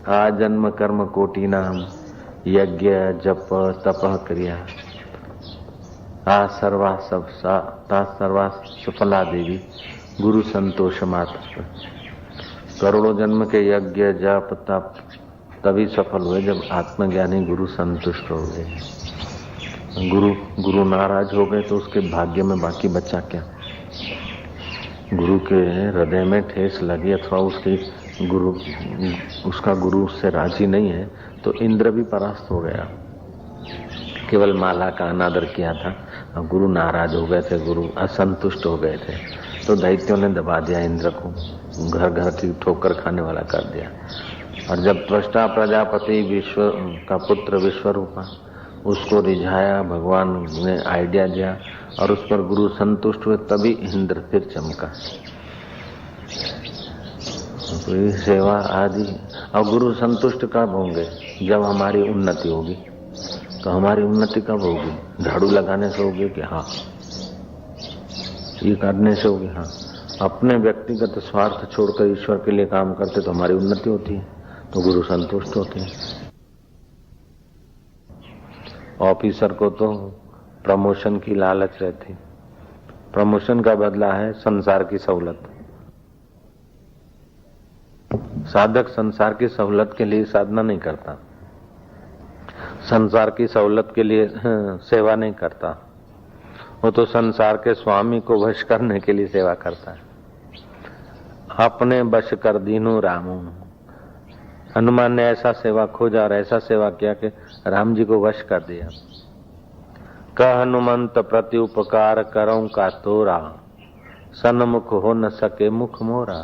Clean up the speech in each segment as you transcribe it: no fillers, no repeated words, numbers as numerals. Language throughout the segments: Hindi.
आ जन्म कर्म कोटि नाम यज्ञ जप तप क्रिया आ सर्वा सफला देवी गुरु संतोष मात्र। करोड़ों जन्म के यज्ञ जप तप तभी सफल हुए जब आत्मज्ञानी गुरु संतुष्ट हो गए। गुरु नाराज हो गए तो उसके भाग्य में बाकी बचा क्या। गुरु के हृदय में ठेस लगी अथवा उसका गुरु उससे राजी नहीं है तो इंद्र भी परास्त हो गया। केवल माला का अनादर किया था, अब गुरु नाराज हो गए थे, गुरु असंतुष्ट हो गए थे तो दैत्यों ने दबा दिया इंद्र को, घर घर की ठोकर खाने वाला कर दिया। और जब त्वष्टा प्रजापति विश्व का पुत्र विश्वरूपा उसको रिझाया, भगवान ने आइडिया दिया और उस पर गुरु संतुष्ट हुए तभी इंद्र फिर चमका। तो ये सेवा आदि। और गुरु संतुष्ट कब होंगे? जब हमारी उन्नति होगी। तो हमारी उन्नति कब होगी? झाड़ू लगाने से होगी कि हाँ, ये करने से होगी हाँ। अपने व्यक्तिगत स्वार्थ छोड़कर ईश्वर के लिए काम करते तो हमारी उन्नति होती है, तो गुरु संतुष्ट होते हैं। ऑफिसर को तो प्रमोशन की लालच रहती, प्रमोशन का बदला है संसार की सहूलत। साधक संसार की सहूलत के लिए साधना नहीं करता, संसार की सहूलत के लिए सेवा नहीं करता, वो तो संसार के स्वामी को वश करने के लिए सेवा करता है। अपने वश कर दीनू रामू। हनुमान ने ऐसा सेवा खोजा और ऐसा सेवा किया कि राम जी को वश कर दिया। कह हनुमंत प्रति उपकार करऊं का तोरा, सन्मुख हो न सके मुख मोरा।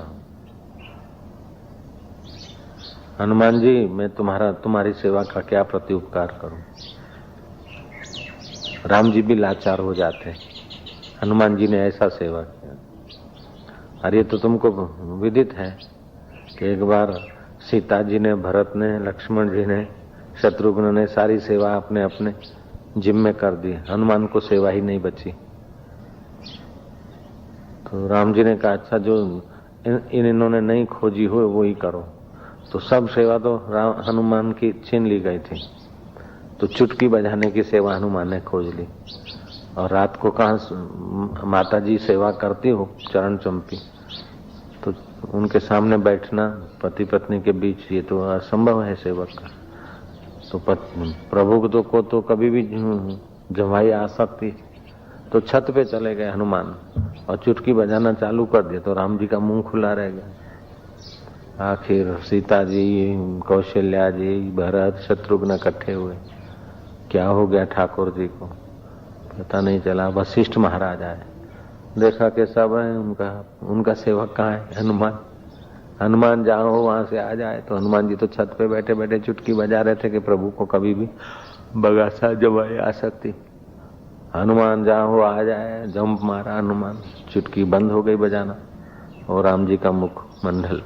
हनुमान जी मैं तुम्हारी सेवा का क्या प्रति उपकार करूं। राम जी भी लाचार हो जाते, हनुमान जी ने ऐसा सेवा किया। और ये तो तुमको विदित है कि एक बार सीता जी ने, भरत ने, लक्ष्मण जी ने, शत्रुघ्न ने सारी सेवा अपने अपने जिम्मे कर दी, हनुमान को सेवा ही नहीं बची। तो राम जी ने कहा अच्छा जो इन्होंने नहीं खोजी हो वो ही करो। तो सब सेवा तो हनुमान की छीन ली गई थी, तो चुटकी बजाने की सेवा हनुमान ने खोज ली। और रात को कहाँ माता जी सेवा करती हो चरण चंपी, तो उनके सामने बैठना पति पत्नी के बीच ये तो असंभव है सेवक का। तो प्रभु को तो कभी भी जमाई आ सकती। तो छत पे चले गए हनुमान और चुटकी बजाना चालू कर दिया, तो राम जी का मुंह खुला रह गया। आखिर सीता जी, कौशल्या जी, भरत, शत्रुघ्न इकट्ठे हुए। क्या हो गया ठाकुर जी को पता नहीं चला। वशिष्ठ महाराज आए, देखा कि सब है, उनका सेवक कहाँ है? हनुमान जहाँ हो वहां से आ जाए। तो हनुमान जी तो छत पे बैठे बैठे चुटकी बजा रहे थे कि प्रभु को कभी भी बगासा जमाई आ सकती। हनुमान जहाँ हो आ जाए, जंप मारा हनुमान, चुटकी बंद हो गई बजाना और राम जी का मुख मंडल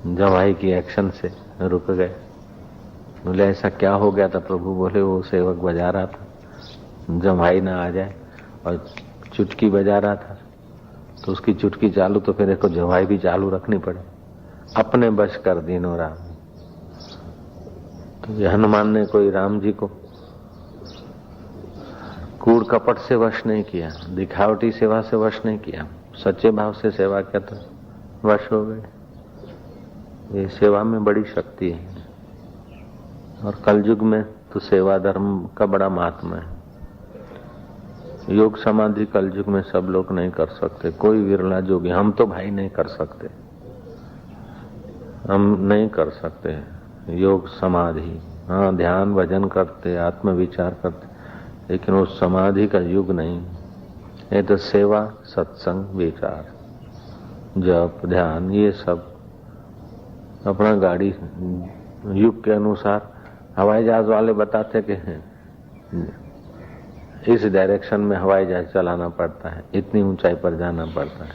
जमाई की एक्शन से रुक गए। बोले ऐसा क्या हो गया था प्रभु? बोले वो सेवक बजा रहा था, जमाई ना आ जाए, और चुटकी बजा रहा था तो उसकी चुटकी चालू, तो फिर एक जमाई भी चालू रखनी पड़े। अपने बश कर दीनो राम। तो ये हनुमान ने कोई राम जी को कूड़ कपट से वश नहीं किया, दिखावटी सेवा से वश नहीं किया, सच्चे भाव से सेवा किया तो वश हो गए। ये सेवा में बड़ी शक्ति है। और कलयुग में तो सेवा धर्म का बड़ा महात्मा है। योग समाधि कलयुग में सब लोग नहीं कर सकते, कोई विरला जोगी। हम तो भाई नहीं कर सकते, हम नहीं कर सकते योग समाधि। हाँ ध्यान भजन करते, आत्म विचार करते, लेकिन वो समाधि का युग नहीं। ये तो सेवा, सत्संग, विचार, जप, ध्यान, ये सब अपना गाड़ी युग के अनुसार। हवाई जहाज वाले बताते कि इस डायरेक्शन में हवाई जहाज चलाना पड़ता है, इतनी ऊंचाई पर जाना पड़ता है।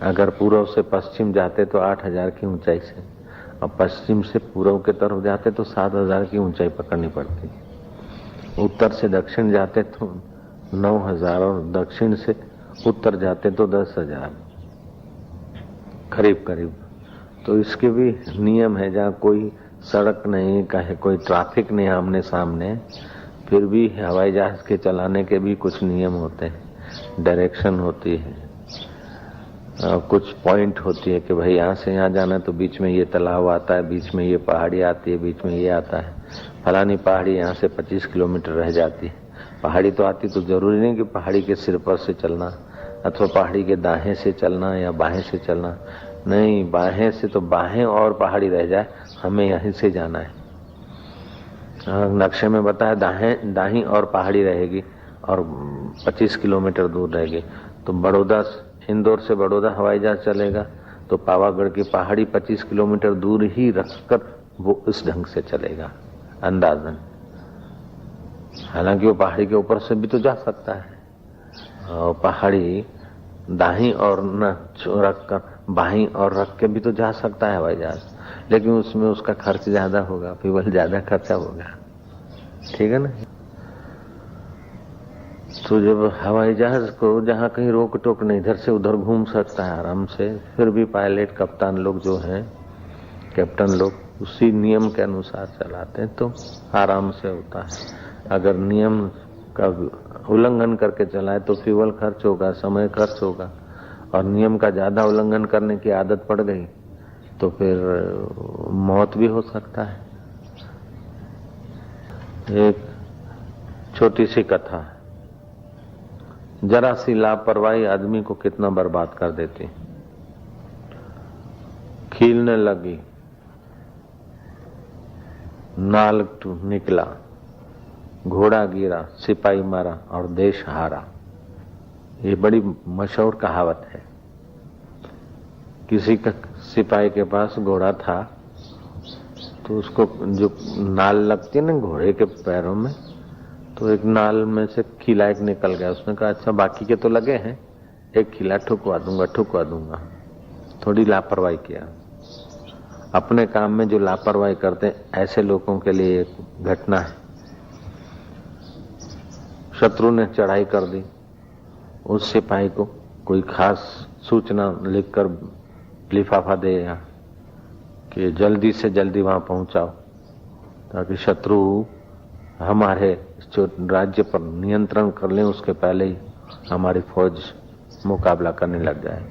अगर पूर्व से पश्चिम जाते तो 8000 की ऊंचाई से, और पश्चिम से पूर्व के तरफ जाते तो 7000 की ऊंचाई पकड़नी पड़ती। उत्तर से दक्षिण जाते तो 9000 और दक्षिण से उत्तर जाते तो 10,000 करीब करीब। तो इसके भी नियम है। जहाँ कोई सड़क नहीं, कहे कोई ट्रैफिक नहीं आमने सामने, फिर भी हवाई जहाज के चलाने के भी कुछ नियम होते हैं, डायरेक्शन होती है, कुछ पॉइंट होती है कि भाई यहाँ से यहाँ जाना है तो बीच में ये तालाब आता है, बीच में ये पहाड़ी आती है, बीच में ये आता है, फलानी पहाड़ी यहाँ से 25 किलोमीटर रह जाती है। पहाड़ी तो आती तो जरूरी नहीं कि पहाड़ी के सिर पर से चलना अथवा पहाड़ी के दाएं से चलना या बाएं से चलना, नहीं, बाएं से तो बाएं और पहाड़ी रह जाए, हमें यहीं से जाना है। नक्शे में बताया दाएं और पहाड़ी रहेगी और 25 किलोमीटर दूर रहेगी। तो बड़ौदा, इंदौर से बड़ौदा हवाई जहाज चलेगा तो पावागढ़ की पहाड़ी 25 किलोमीटर दूर ही रखकर वो इस ढंग से चलेगा अंदाजन। हालांकि वो पहाड़ी के ऊपर से भी तो जा सकता है और पहाड़ी दाहीं और न रख कर बाहीं और रख के भी तो जा सकता है हवाई जहाज, लेकिन उसमें उसका खर्च ज्यादा होगा, फ्यूल ज्यादा खर्चा होगा, ठीक है ना। तो जब हवाई जहाज को जहाँ कहीं रोक टोक नहीं, इधर से उधर घूम सकता है आराम से, फिर भी पायलट कप्तान लोग जो हैं, कैप्टन लोग उसी नियम के अनुसार चलाते हैं तो आराम से होता है। अगर नियम का उल्लंघन करके चलाए तो फ्यूल खर्च होगा, समय खर्च होगा, और नियम का ज्यादा उल्लंघन करने की आदत पड़ गई तो फिर मौत भी हो सकता है। एक छोटी सी कथा, जरा सी लापरवाही आदमी को कितना बर्बाद कर देती। खीलने लगी, नाल निकला, घोड़ा गिरा, सिपाही मारा और देश हारा। ये बड़ी मशहूर कहावत है। किसी का सिपाही के पास घोड़ा था तो उसको जो नाल लगती है ना घोड़े के पैरों में, तो एक नाल में से खीला एक निकल गया। उसने कहा अच्छा बाकी के तो लगे हैं, एक खीला ठुकवा दूंगा। थोड़ी लापरवाही किया। अपने काम में जो लापरवाही करते हैं ऐसे लोगों के लिए एक घटना है। शत्रु ने चढ़ाई कर दी, उस सिपाही को कोई खास सूचना लिखकर लिफाफा दिया कि जल्दी से जल्दी वहां पहुंचाओ ताकि शत्रु हमारे जो राज्य पर नियंत्रण कर ले उसके पहले ही हमारी फौज मुकाबला करने लग जाए।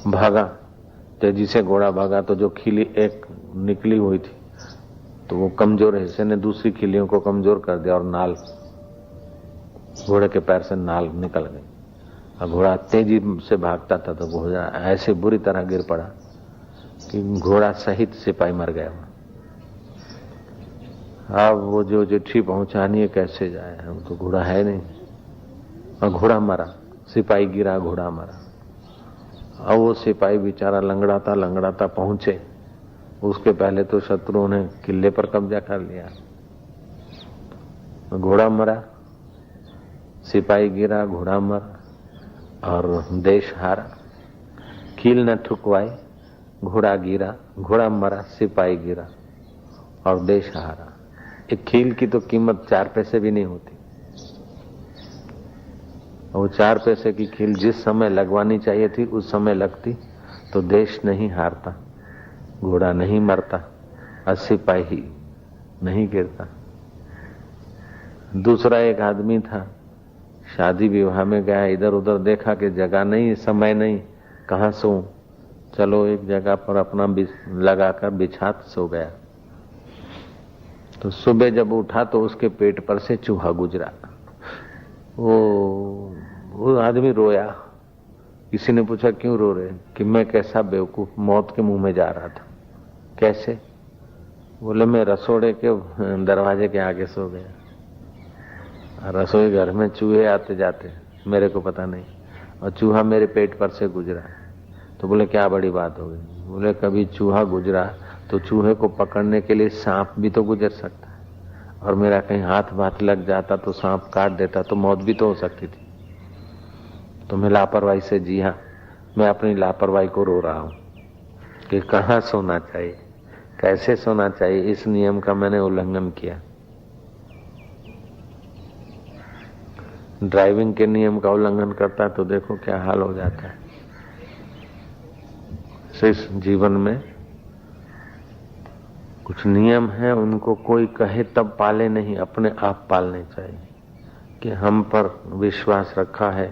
भागा, तेजी से घोड़ा भागा तो जो खिली एक निकली हुई थी तो वो कमजोर हिस्से ने दूसरी खिलियों को कमजोर कर दिया और नाल, घोड़े के पैर से नाल निकल गई और घोड़ा तेजी से भागता था तो घोड़ा ऐसे बुरी तरह गिर पड़ा कि घोड़ा सहित सिपाही मर गया। अब वो जो चिट्ठी पहुंचानी है कैसे जाए, वो तो घोड़ा है नहीं और घोड़ा मरा, सिपाही गिरा, घोड़ा मरा। अब वो सिपाही बेचारा लंगड़ाता पहुंचे, उसके पहले तो शत्रुओं ने किले पर कब्जा कर लिया। घोड़ा मरा, सिपाही गिरा, घोड़ा मरा और देश हारा। कील न ठुकवाए, घोड़ा गिरा, घोड़ा मरा, सिपाही गिरा और देश हारा। एक खील की तो कीमत 4 पैसे भी नहीं होती। वो 4 पैसे की खील जिस समय लगवानी चाहिए थी उस समय लगती तो देश नहीं हारता, घोड़ा नहीं मरता और सिपाही नहीं गिरता। दूसरा एक आदमी था, शादी विवाह में गया, इधर उधर देखा कि जगह नहीं, समय नहीं, कहाँ सोऊं, चलो एक जगह पर अपना लगाकर बिछात सो गया। तो सुबह जब उठा तो उसके पेट पर से चूहा गुजरा। वो आदमी रोया। किसी ने पूछा क्यों रो रहे, कि मैं कैसा बेवकूफ, मौत के मुंह में जा रहा था। कैसे? बोले मैं रसोड़े के दरवाजे के आगे सो गया, रसोई घर में चूहे आते जाते, मेरे को पता नहीं, और चूहा मेरे पेट पर से गुजरा। तो बोले क्या बड़ी बात हो गई? बोले कभी चूहा गुजरा तो चूहे को पकड़ने के लिए सांप भी तो गुजर सकता है, और मेरा कहीं हाथ भाथ लग जाता तो सांप काट देता तो मौत भी तो हो सकती थी। तो मैं लापरवाही से, जी हाँ, मैं अपनी लापरवाही को रो रहा हूं कि कहाँ सोना चाहिए, कैसे सोना चाहिए, इस नियम का मैंने उल्लंघन किया। ड्राइविंग के नियम का उल्लंघन करता है तो देखो क्या हाल हो जाता है। जैसे इस जीवन में कुछ नियम है, उनको कोई कहे तब पाले नहीं, अपने आप पालने चाहिए कि हम पर विश्वास रखा है,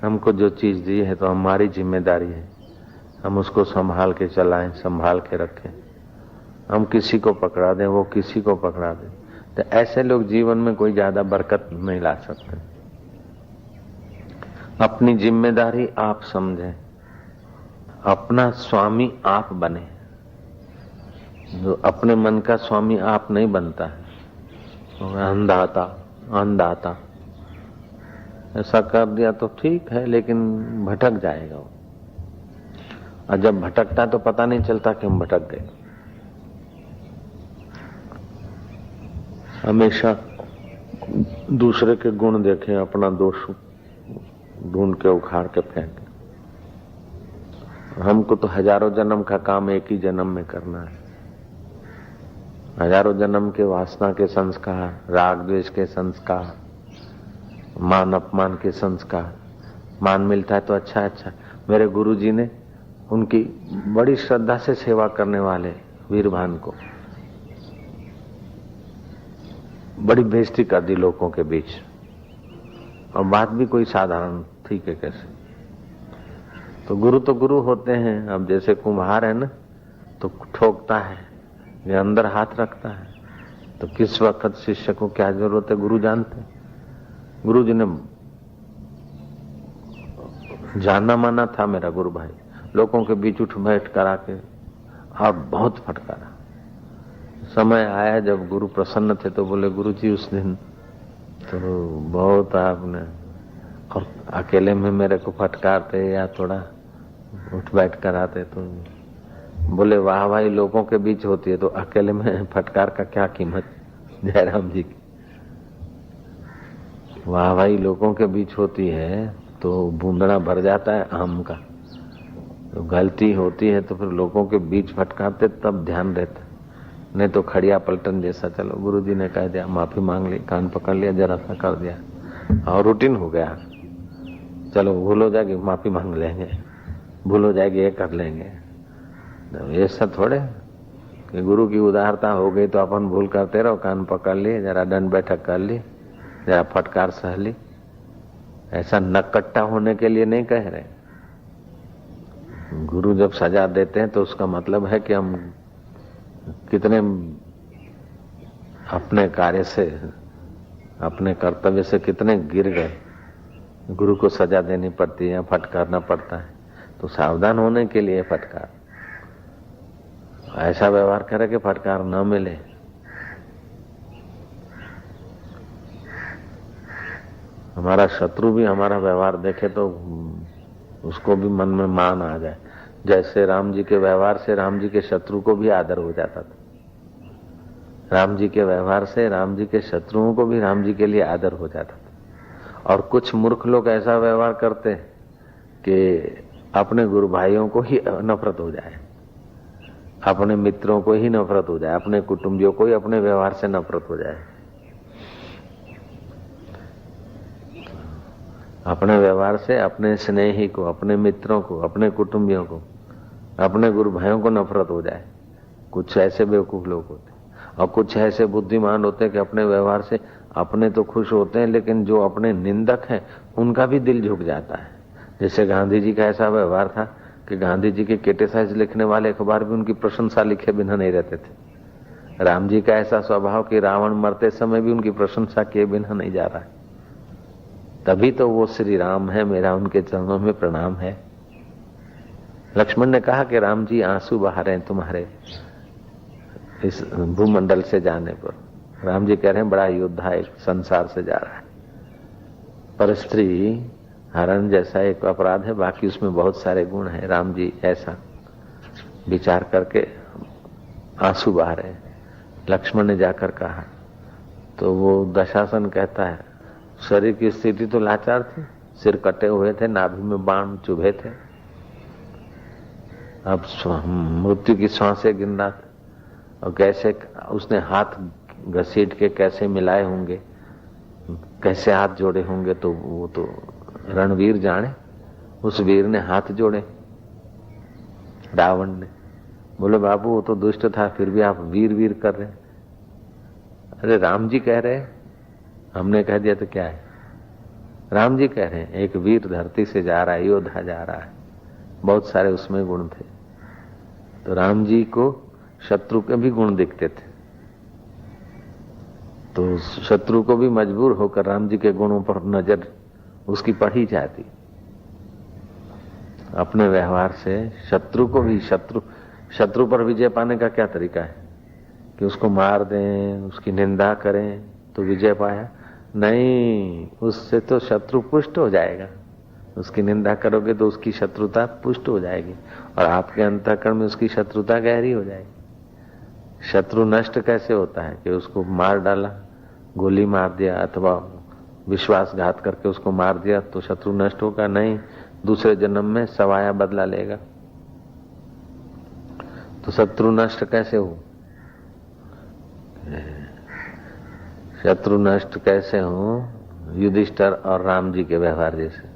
हमको जो चीज दी है तो हमारी जिम्मेदारी है, हम उसको संभाल के चलाएं, संभाल के रखें। हम किसी को पकड़ा दें, वो किसी को पकड़ा दें, तो ऐसे लोग जीवन में कोई ज्यादा बरकत नहीं ला सकते। अपनी जिम्मेदारी आप समझें, अपना स्वामी आप बने। जो अपने मन का स्वामी आप नहीं बनता है, अंधाता अंधाता ऐसा कर दिया तो ठीक है, लेकिन भटक जाएगा वो। और जब भटकता तो पता नहीं चलता कि हम भटक गए। हमेशा दूसरे के गुण देखें, अपना दोष ढूंढ के उखाड़ के फेंके। हमको तो हजारों जन्म का काम एक ही जन्म में करना है। हजारों जन्म के वासना के संस्कार, राग द्वेष के संस्कार, मान अपमान के संस्कार। मान मिलता है तो अच्छा। मेरे गुरुजी ने उनकी बड़ी श्रद्धा से सेवा करने वाले वीरभान को बड़ी बेइज्जती कर दी लोगों के बीच, और बात भी कोई साधारण थी कि कैसे। तो गुरु होते हैं। अब जैसे कुम्हार है ना, तो ठोकता है, ये अंदर हाथ रखता है, तो किस वक्त शिष्य को क्या जरूरत है गुरु जानते हैं। गुरु जी ने जानना माना था मेरा गुरु भाई, लोगों के बीच उठ बैठ करा के और बहुत फटकारा। समय आया जब गुरु प्रसन्न थे तो बोले, गुरु जी उस दिन तो बहुत आपने, और अकेले में मेरे को फटकारते या थोड़ा उठ बैठ कराते, तो बोले वाह भाई लोगों के बीच होती है तो अकेले में फटकार का क्या कीमत। जयराम जी की वाह भाई लोगों के बीच होती है तो बूंदना भर जाता है आम का। तो गलती होती है तो फिर लोगों के बीच फटकारते तब ध्यान रहता, नहीं तो खड़िया पलटन जैसा। चलो गुरुजी ने कह दिया, माफी मांग ली, कान पकड़ लिया, जरा सा कर दिया और रूटीन हो गया। चलो भूल हो जाएगी, माफी मांग लेंगे, भूल हो जाएगी, ये कर लेंगे। ये सब थोड़े कि गुरु की उदारता हो गई तो अपन भूल करते रहो, कान पकड़ लिए, जरा दंड बैठक कर ली, जरा फटकार सह ली। ऐसा नकट्टा होने के लिए नहीं कह रहे। गुरु जब सजा देते हैं तो उसका मतलब है कि हम कितने अपने कार्य से, अपने कर्तव्य से कितने गिर गए, गुरु को सजा देनी पड़ती है, फटकारना पड़ता है। तो सावधान होने के लिए फटकार, ऐसा व्यवहार करे कि फटकार न मिले। हमारा शत्रु भी हमारा व्यवहार देखे तो उसको भी मन में मान आ जाए। जैसे राम जी के व्यवहार से राम जी के शत्रु को भी आदर हो जाता था, राम जी के व्यवहार से राम जी के शत्रुओं को भी राम जी के लिए आदर हो जाता था। और कुछ मूर्ख लोग ऐसा व्यवहार करते कि अपने गुरु भाइयों को ही नफरत हो जाए, अपने मित्रों को ही नफरत हो जाए, अपने कुटुंबियों को ही अपने व्यवहार से नफरत हो जाए। अपने व्यवहार से अपने स्नेही को, अपने मित्रों को, अपने कुटुंबियों को, अपने गुरु भाइयों को नफरत हो जाए। कुछ ऐसे बेवकूफ लोग होते और कुछ ऐसे बुद्धिमान होते हैं कि अपने व्यवहार से अपने तो खुश होते हैं, लेकिन जो अपने निंदक हैं उनका भी दिल झुक जाता है। जैसे गांधी जी का ऐसा व्यवहार था कि गांधी जी के क्रिटिसाइज लिखने वाले अखबार भी उनकी प्रशंसा लिखे बिना नहीं रहते थे। राम जी का ऐसा स्वभाव कि रावण मरते समय भी उनकी प्रशंसा किए बिना नहीं जा रहा है। तभी तो वो श्री राम है, मेरा उनके चरणों में प्रणाम है। लक्ष्मण ने कहा कि राम जी आंसू बहा रहे हैं तुम्हारे इस भूमंडल से जाने पर। राम जी कह रहे हैं बड़ा योद्धा एक संसार से जा रहा है, पर स्त्री हरण जैसा एक अपराध है, बाकी उसमें बहुत सारे गुण हैं। राम जी ऐसा विचार करके आंसू बहा रहे हैं। लक्ष्मण ने जाकर कहा तो वो दशासन कहता है शरीर की स्थिति तो लाचार थी, सिर कटे हुए थे, नाभि में बाण चुभे थे, अब मृत्यु की सांसें गिन रहा था। और कैसे उसने हाथ घसीट के कैसे मिलाए होंगे, कैसे हाथ जोड़े होंगे, तो वो तो रणवीर जाने। उस वीर ने हाथ जोड़े रावण ने। बोले बाबू वो तो दुष्ट था, फिर भी आप वीर वीर कर रहे हैं। अरे राम जी कह रहे हैं, हमने कह दिया तो क्या है। राम जी कह रहे हैं एक वीर धरती से जा रहा है, योद्धा जा रहा है, बहुत सारे उसमें गुण थे। तो राम जी को शत्रु के भी गुण दिखते थे, तो शत्रु को भी मजबूर होकर राम जी के गुणों पर नजर उसकी पड़ी जाती। अपने व्यवहार से शत्रु को भी शत्रु पर विजय पाने का क्या तरीका है कि उसको मार दें, उसकी निंदा करें तो विजय पाया? नहीं, उससे तो शत्रु पुष्ट हो जाएगा। उसकी निंदा करोगे तो उसकी शत्रुता पुष्ट हो जाएगी और आपके अंतःकरण में उसकी शत्रुता गहरी हो जाएगी। शत्रु नष्ट कैसे होता है कि उसको मार डाला, गोली मार दिया अथवा विश्वासघात करके उसको मार दिया तो शत्रु नष्ट होगा? नहीं, दूसरे जन्म में सवाया बदला लेगा। तो शत्रु नष्ट कैसे हो? शत्रु नष्ट कैसे हो? युधिष्ठिर और राम जी के व्यवहार जैसे।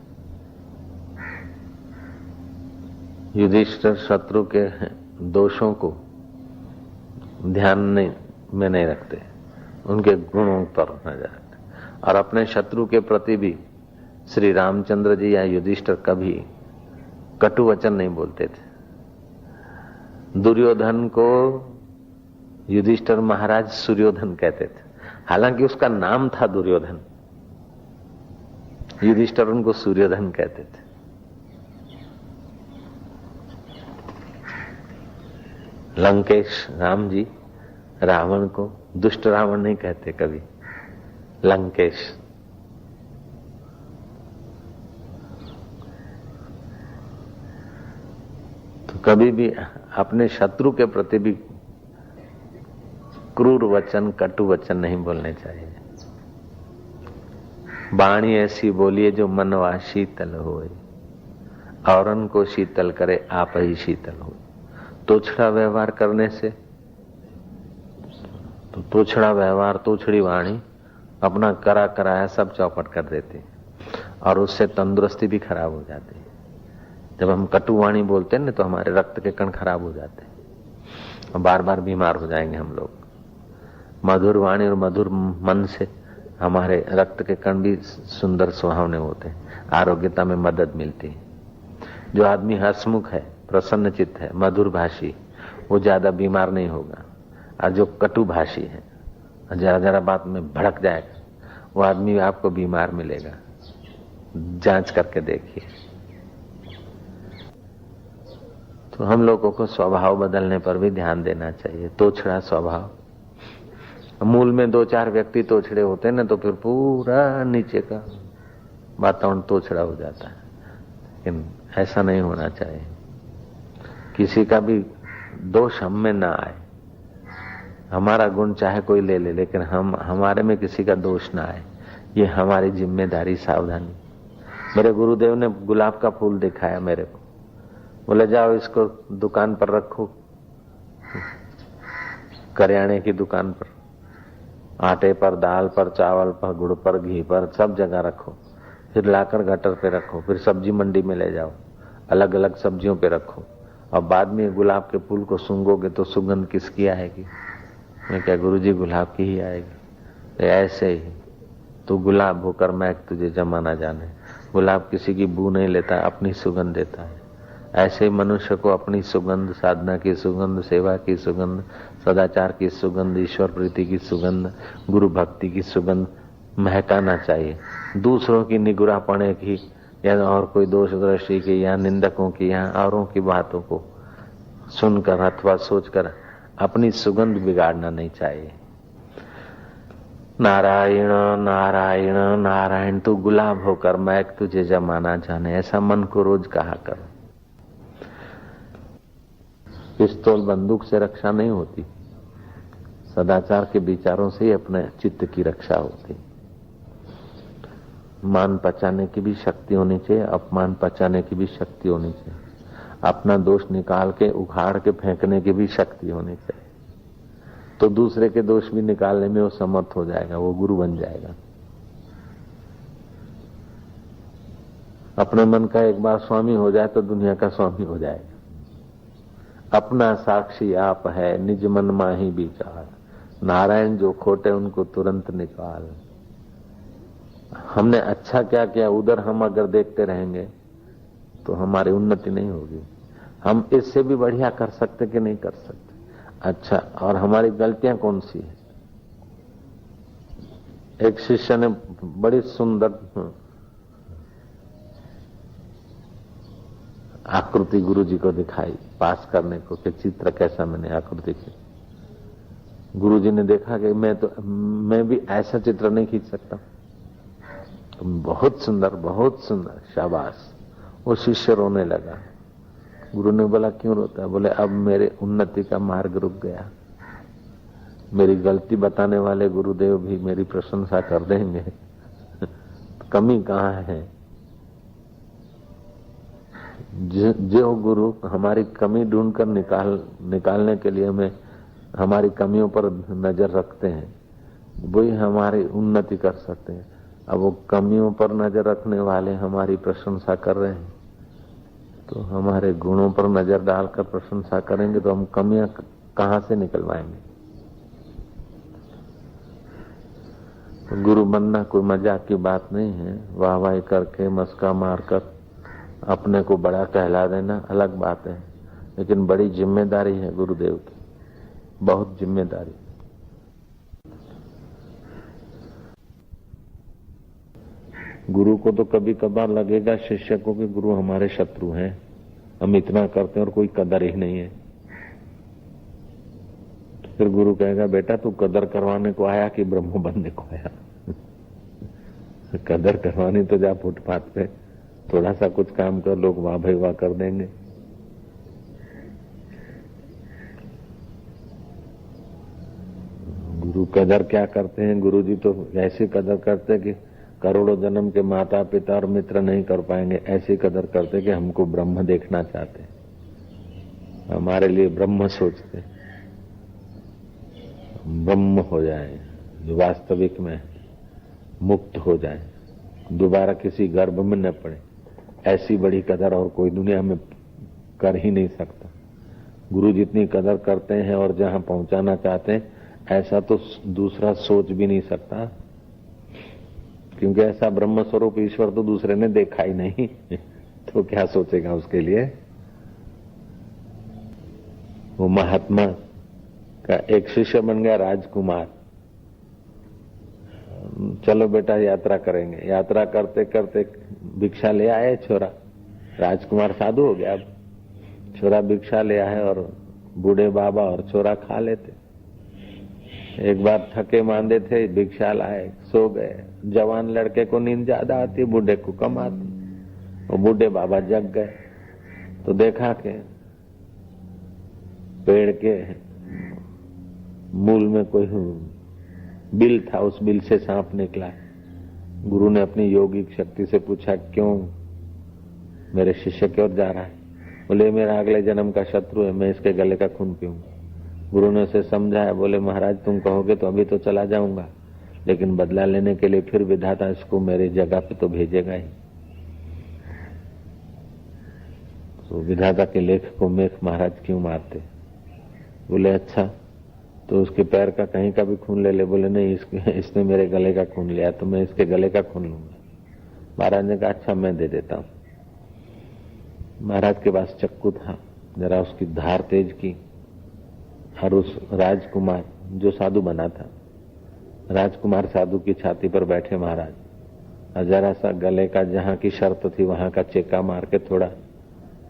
युधिष्ठिर शत्रु के दोषों को ध्यान में नहीं रखते, उनके गुणों पर नजर रखते, और अपने शत्रु के प्रति भी श्री रामचंद्र जी या युधिष्ठिर कभी कटु वचन नहीं बोलते थे। दुर्योधन को युधिष्ठिर महाराज सूर्योधन कहते थे, हालांकि उसका नाम था दुर्योधन, युधिष्ठिर उनको सूर्योधन कहते थे। लंकेश राम जी रावण को दुष्ट रावण नहीं कहते कभी, लंकेश। तो कभी भी अपने शत्रु के प्रति भी क्रूर वचन, कटु वचन नहीं बोलने चाहिए। वाणी ऐसी बोलिए जो मनवा शीतल होए, औरन को शीतल करे आप ही शीतल हो। तोछड़ा व्यवहार करने से, तो तोछड़ा व्यवहार, तोछड़ी वाणी अपना करा कराया सब चौपट कर देती और उससे तंदुरुस्ती भी खराब हो जाती है। जब हम कटु वाणी बोलते हैं ना तो हमारे रक्त के कण खराब हो जाते हैं और बार बार बीमार हो जाएंगे हम लोग। मधुर वाणी और मधुर मन से हमारे रक्त के कण भी सुंदर सुहावने होते हैं, आरोग्यता में मदद मिलती है। जो आदमी हंसमुख है, प्रसन्न चित्त है, मधुर भाषी, वो ज्यादा बीमार नहीं होगा। और जो कटु भाषी है, जरा जरा बात में भड़क जाएगा, वो आदमी आपको बीमार मिलेगा। जांच करके देखिए। तो हम लोगों को स्वभाव बदलने पर भी ध्यान देना चाहिए। तोछड़ा स्वभाव, मूल में दो चार व्यक्ति तोछड़े होते हैं ना तो फिर पूरा नीचे का वातावरण तोछड़ा हो जाता है। लेकिन ऐसा नहीं होना चाहिए, किसी का भी दोष हम में ना आए। हमारा गुण चाहे कोई ले ले, लेकिन हमारे में किसी का दोष ना आए, ये हमारी जिम्मेदारी, सावधानी। मेरे गुरुदेव ने गुलाब का फूल दिखाया मेरे को, बोले जाओ इसको दुकान पर रखो, करियाने की दुकान पर, आटे पर, दाल पर, चावल पर, गुड़ पर, घी पर, सब जगह रखो। फिर लाकर गटर पे रखो, फिर सब्जी मंडी में ले जाओ, अलग अलग सब्जियों पे रखो, और बाद में गुलाब के फूल को सूंघोगे तो सुगंध किसकी आएगी? मैं क्या गुरुजी गुलाब की ही आएगी। ऐसे ही तू गुलाब होकर महक तुझे जमाना जाने। गुलाब किसी की बू नहीं लेता, अपनी सुगंध देता है। ऐसे ही मनुष्य को अपनी सुगंध, साधना की सुगंध, सेवा की सुगंध, सदाचार की सुगंध, ईश्वर प्रीति की सुगंध, गुरु भक्ति की सुगंध महकाना चाहिए। दूसरों की निगुरापने की या और कोई दोष दृष्टि की या निंदकों की या औरों की बातों को सुनकर अथवा सोचकर अपनी सुगंध बिगाड़ना नहीं चाहिए। नारायण नारायण नारायण, तू गुलाब होकर महक तुझे जमाना जाने, ऐसा मन को रोज कहा करो। पिस्तौल बंदूक से रक्षा नहीं होती, सदाचार के विचारों से ही अपने चित्त की रक्षा होती। मान पचाने की भी शक्ति होनी चाहिए, अपमान पचाने की भी शक्ति होनी चाहिए, अपना दोष निकाल के उखाड़ के फेंकने की भी शक्ति होनी चाहिए। तो दूसरे के दोष भी निकालने में वो समर्थ हो जाएगा, वो गुरु बन जाएगा। अपने मन का एक बार स्वामी हो जाए तो दुनिया का स्वामी हो जाएगा। अपना साक्षी आप है, निज मन माही विचार, नारायण जो खोटे उनको तुरंत निकाल। हमने अच्छा क्या किया उधर हम अगर देखते रहेंगे तो हमारी उन्नति नहीं होगी। हम इससे भी बढ़िया कर सकते कि नहीं कर सकते? अच्छा, और हमारी गलतियां कौन सी है? एक शिष्य ने बड़ी सुंदर आकृति गुरुजी को दिखाई पास करने को कि चित्र कैसा मैंने आकृति की। गुरुजी ने देखा कि मैं भी ऐसा चित्र नहीं खींच सकता। तुम बहुत सुंदर, शाबाश। वो शिष्य रोने लगा। गुरु ने बोला क्यों रोता है? बोले अब मेरे उन्नति का मार्ग रुक गया। मेरी गलती बताने वाले गुरुदेव भी मेरी प्रशंसा कर देंगे कमी कहाँ है? जो गुरु हमारी कमी ढूंढकर निकालने के लिए हमें हमारी कमियों पर नजर रखते हैं, वही हमारी उन्नति कर सकते हैं। अब वो कमियों पर नजर रखने वाले हमारी प्रशंसा कर रहे हैं, तो हमारे गुणों पर नजर डालकर प्रशंसा करेंगे तो हम कमियां कहां से निकलवाएंगे? तो गुरु बनना कोई मजाक की बात नहीं है। वाहवाही करके मस्का मारकर अपने को बड़ा कहला देना अलग बात है, लेकिन बड़ी जिम्मेदारी है गुरुदेव की, बहुत जिम्मेदारी। गुरु को तो कभी कभार लगेगा शिष्य को कि गुरु हमारे शत्रु हैं, हम इतना करते हैं और कोई कदर ही नहीं है। फिर गुरु कहेगा बेटा तू कदर करवाने को आया कि ब्रह्म बनने को आया? कदर करवानी तो जा फुटपाथ पे थोड़ा सा कुछ काम कर, लोग वाह भाई वाह कर देंगे। गुरु कदर क्या करते हैं? गुरु जी तो ऐसी कदर करते कि करोड़ों जन्म के माता पिता और मित्र नहीं कर पाएंगे, ऐसी कदर करते कि हमको ब्रह्म देखना चाहते, हमारे लिए ब्रह्म सोचते, ब्रह्म हो जाए जो वास्तविक में मुक्त हो जाए, दोबारा किसी गर्भ में न पड़े। ऐसी बड़ी कदर और कोई दुनिया में कर ही नहीं सकता। गुरु जितनी कदर करते हैं और जहां पहुंचाना चाहते हैं ऐसा तो दूसरा सोच भी नहीं सकता, क्योंकि ऐसा ब्रह्म स्वरूप ईश्वर तो दूसरे ने देखा ही नहीं तो क्या सोचेगा उसके लिए? वो महात्मा का एक शिष्य बन गया राजकुमार। चलो बेटा यात्रा करेंगे। यात्रा करते करते भिक्षा ले आए छोरा, राजकुमार साधु हो गया। अब छोरा भिक्षा ले आए और बूढ़े बाबा और छोरा खा लेते। एक बार थके मांदे थे, भिक्षा लाए, सो गए। जवान लड़के को नींद ज्यादा आती, बूढ़े को कम आती। वो बूढ़े बाबा जग गए तो देखा कि पेड़ के मूल में कोई बिल था, उस बिल से सांप निकला। गुरु ने अपनी योगिक शक्ति से पूछा क्यों मेरे शिष्य की ओर जा रहा है? बोले मेरा अगले जन्म का शत्रु है, मैं इसके गले का खून पीऊंगा। गुरु ने उसे समझाया, बोले महाराज तुम कहोगे तो अभी तो चला जाऊंगा, लेकिन बदला लेने के लिए फिर विधाता इसको मेरी जगह पे तो भेजेगा ही। तो विधाता के लेख को मेख महाराज क्यों मारते? बोले अच्छा तो उसके पैर का कहीं का भी खून ले ले। बोले नहीं, इसने मेरे गले का खून लिया तो मैं इसके गले का खून लूंगा। महाराज ने कहा अच्छा मैं दे देता हूं। महाराज के पास चक्कू था, जरा उसकी धार तेज की और उस राजकुमार जो साधु बना था, राजकुमार साधु की छाती पर बैठे महाराज, और जरा सा गले का जहां की शर्त थी वहां का चेका मार के थोड़ा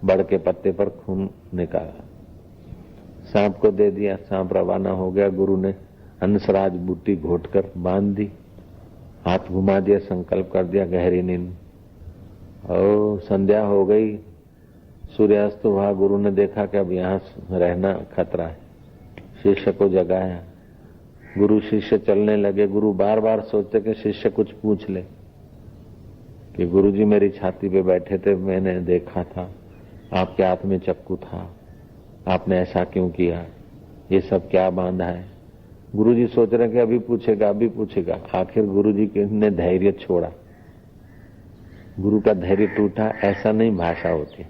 बड़ के पत्ते पर खून निकाला, सांप को दे दिया। सांप रवाना हो गया। गुरु ने हंसराज बूटी घोटकर बांध दी, हाथ घुमा दिया, संकल्प कर दिया गहरी नींद। और संध्या हो गई, सूर्यास्त हुआ। गुरु ने देखा कि अब यहाँ रहना खतरा है, शिष्य को जगाया। गुरु शिष्य चलने लगे। गुरु बार बार सोचते कि शिष्य कुछ पूछ ले कि गुरुजी मेरी छाती पे बैठे थे, मैंने देखा था, आपके हाथ में चक्कू था, आपने ऐसा क्यों किया, ये सब क्या बांधा है? गुरुजी सोच रहे कि अभी पूछेगा अभी पूछेगा। आखिर गुरुजी ने धैर्य छोड़ा, गुरु का धैर्य टूटा, ऐसा नहीं भाषा होती।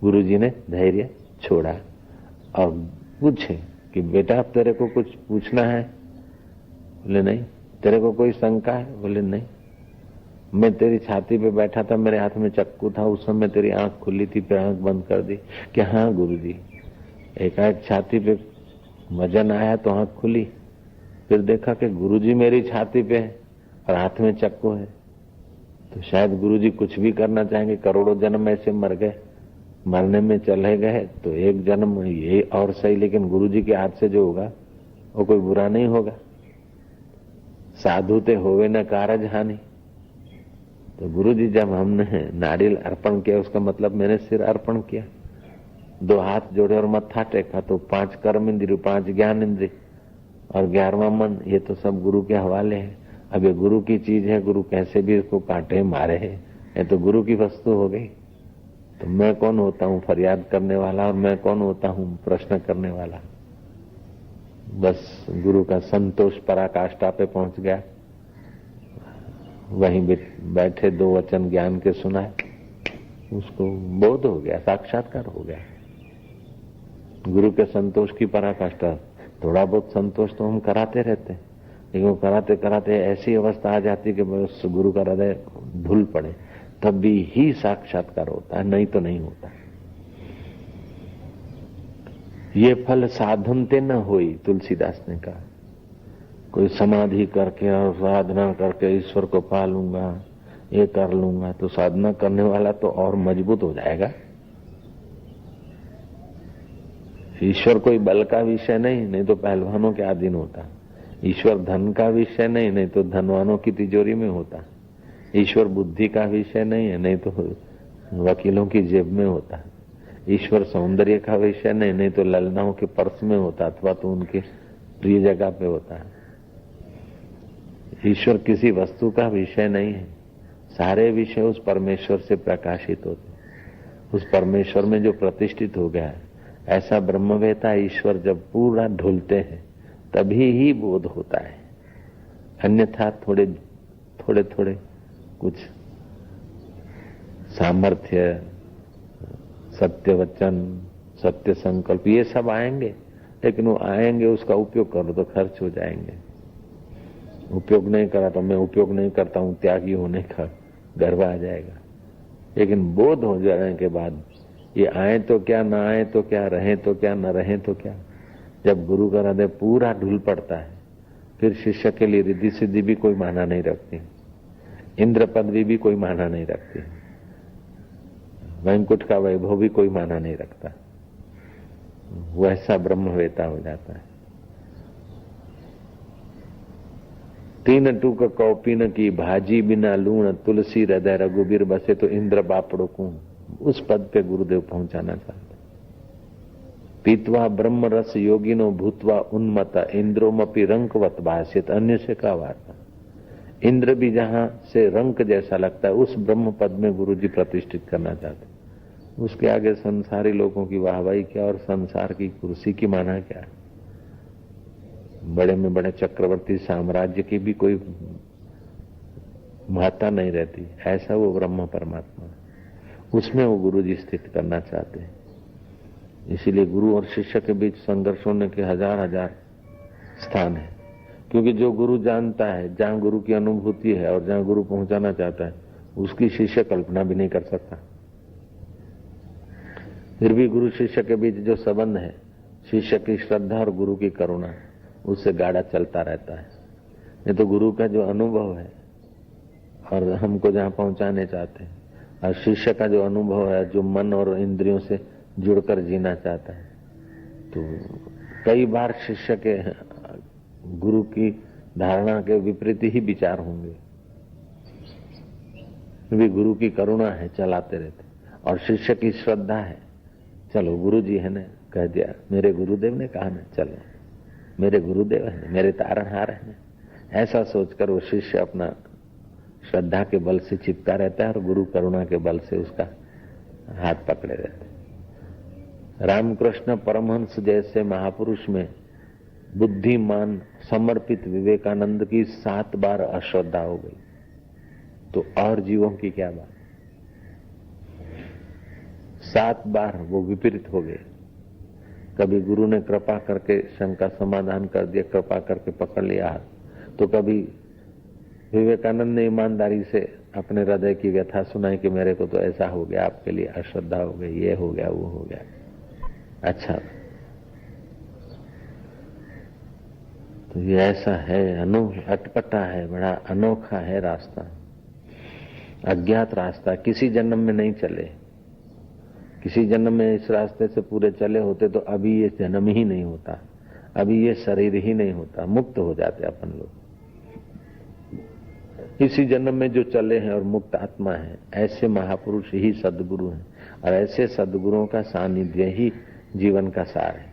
गुरुजी ने धैर्य छोड़ा और पूछे कि बेटा तेरे को कुछ पूछना है? बोले नहीं। तेरे को कोई शंका है? बोले नहीं। मैं तेरी छाती पे बैठा था, मेरे हाथ में चक्कू था, उस समय तेरी आंख खुली थी, फिर आंख बंद कर दी। कि हाँ गुरुजी। एकाएक छाती पे वजन आया तो आंख खुली, फिर देखा कि गुरुजी मेरी छाती पे है और हाथ में चक्कू है। तो शायद गुरुजी कुछ भी करना चाहेंगे। करोड़ों जन्म ऐसे मर गए, मरने में चले गए तो एक जन्म ये और सही, लेकिन गुरुजी के हाथ से जो होगा वो कोई बुरा नहीं होगा। साधु ते होवे न कारज हानि। तो गुरुजी जब हमने नारियल अर्पण किया, उसका मतलब मैंने सिर अर्पण किया, 2 हाथ जोड़े और मत्था टेका, तो 5 कर्म इंद्रिय, 5 ज्ञान इंद्रिय और 11वां मन, ये तो सब गुरु के हवाले है। अब ये गुरु की चीज है, गुरु कैसे भी इसको काटे मारे है, ये तो गुरु की वस्तु हो गई। तो मैं कौन होता हूँ फरियाद करने वाला, और मैं कौन होता हूँ प्रश्न करने वाला। बस गुरु का संतोष पराकाष्ठा पे पहुंच गया। वहीं बैठे 2 वचन ज्ञान के सुनाए, उसको बोध हो गया, साक्षात्कार हो गया। गुरु के संतोष की पराकाष्ठा। थोड़ा बहुत संतोष तो हम कराते रहते हैं, लेकिन वो कराते कराते ऐसी अवस्था आ जाती कि बस गुरु का हृदय धुल पड़े, तभी ही साक्षात्कार होता है, नहीं तो नहीं होता। ये फल साधनते न होई, तुलसीदास ने कहा। कोई समाधि करके और साधना करके ईश्वर को पा लूंगा, ये कर लूंगा, तो साधना करने वाला तो और मजबूत हो जाएगा। ईश्वर कोई बल का विषय नहीं तो पहलवानों के अधीन होता। ईश्वर धन का विषय नहीं तो धनवानों की तिजोरी में होता। ईश्वर बुद्धि का विषय नहीं तो वकीलों की जेब में होता। ईश्वर सौंदर्य का विषय नहीं तो ललनाओं के पर्स में होता, अथवा तो उनके प्रिय जगह पे होता है। ईश्वर किसी वस्तु का विषय नहीं है, सारे विषय उस परमेश्वर से प्रकाशित होते। उस परमेश्वर में जो प्रतिष्ठित हो गया है, ऐसा ब्रह्मवेता ईश्वर जब पूरा ढुलते हैं तभी ही बोध होता है। अन्यथा थोड़े थोड़े कुछ सामर्थ्य, सत्य वचन, सत्य संकल्प, ये सब आएंगे, लेकिन वो आएंगे, उसका उपयोग करो तो खर्च हो जाएंगे। उपयोग नहीं करा तो मैं उपयोग नहीं करता हूं, त्यागी होने का गर्व आ जाएगा। लेकिन बोध हो जाने के बाद ये आए तो क्या, ना आए तो क्या, रहे तो क्या, न रहे तो क्या, जब गुरु का हृदय पूरा ढुल पड़ता है, फिर शिष्य के लिए रिद्धि सिद्धि भी कोई माना नहीं रखती, इंद्र पदवी भी कोई माना नहीं रखती, वैंकुट का वैभव भी कोई माना नहीं रखता। वैसा ब्रह्मवेता हो जाता है। 3 टूक कौपीन की भाजी बिना लूण, तुलसी हृदय रघुबीर बसे, तो इंद्र बापड़ो को उस पद पे गुरुदेव पहुंचाना चाहते। पीतवा ब्रह्म रस योगिनो भूतवा उन्मत, इंद्रोमपि रंकवत भाष्यत, अन्य से का वार्ता। इंद्र भी जहां से रंक जैसा लगता है, उस ब्रह्म पद में गुरुजी प्रतिष्ठित करना चाहते। उसके आगे संसारी लोगों की वाहवाही क्या और संसार की कुर्सी की माना क्या। बड़े में बड़े चक्रवर्ती साम्राज्य की भी कोई महत्ता नहीं रहती। ऐसा वो ब्रह्म परमात्मा, उसमें वो गुरुजी स्थित करना चाहते हैं। इसीलिए गुरु और शिष्य के बीच संघर्ष होने के हजार स्थान है, क्योंकि जो गुरु जानता है, जहां गुरु की अनुभूति है और जहां गुरु पहुंचाना चाहता है, उसकी शिष्य कल्पना भी नहीं कर सकता। फिर भी गुरु शिष्य के बीच जो संबंध है, शिष्य की श्रद्धा और गुरु की करुणा, उससे गाढ़ा चलता रहता है। ये तो गुरु का जो अनुभव है और हमको जहां पहुंचाने चाहते हैं, और शिष्य का जो अनुभव है, जो मन और इंद्रियों से जुड़कर जीना चाहता है, तो कई बार शिष्य के गुरु की धारणा के विपरीत ही विचार होंगे। भी गुरु की करुणा है, चलाते रहते, और शिष्य की श्रद्धा है, चलो गुरु जी है ना, कह दिया, मेरे गुरुदेव ने कहा ना, चलो मेरे गुरुदेव है, मेरे तारणहार है, ऐसा सोचकर वो शिष्य अपना श्रद्धा के बल से चिपका रहता है और गुरु करुणा के बल से उसका हाथ पकड़े रहते हैं। रामकृष्ण परमहंस जैसे महापुरुष में बुद्धिमान समर्पित विवेकानंद की 7 बार अश्रद्धा हो गई, तो और जीवों की क्या बात। 7 बार वो विपरीत हो गए। कभी गुरु ने कृपा करके शंका समाधान कर दिया, कृपा करके पकड़ लिया हाथ, तो कभी विवेकानंद ने ईमानदारी से अपने हृदय की व्यथा सुनाई कि मेरे को तो ऐसा हो गया, आपके लिए अश्रद्धा हो गई, ये हो गया, वो हो गया। अच्छा, तो ये ऐसा है, अटपटा है, बड़ा अनोखा है रास्ता, अज्ञात रास्ता, किसी जन्म में नहीं चले। किसी जन्म में इस रास्ते से पूरे चले होते तो अभी ये जन्म ही नहीं होता, अभी ये शरीर ही नहीं होता, मुक्त हो जाते अपन लोग। इसी जन्म में जो चले हैं और मुक्त आत्मा है, ऐसे महापुरुष ही सद्गुरु हैं, और ऐसे सद्गुरुओं का सानिध्य ही जीवन का सार है।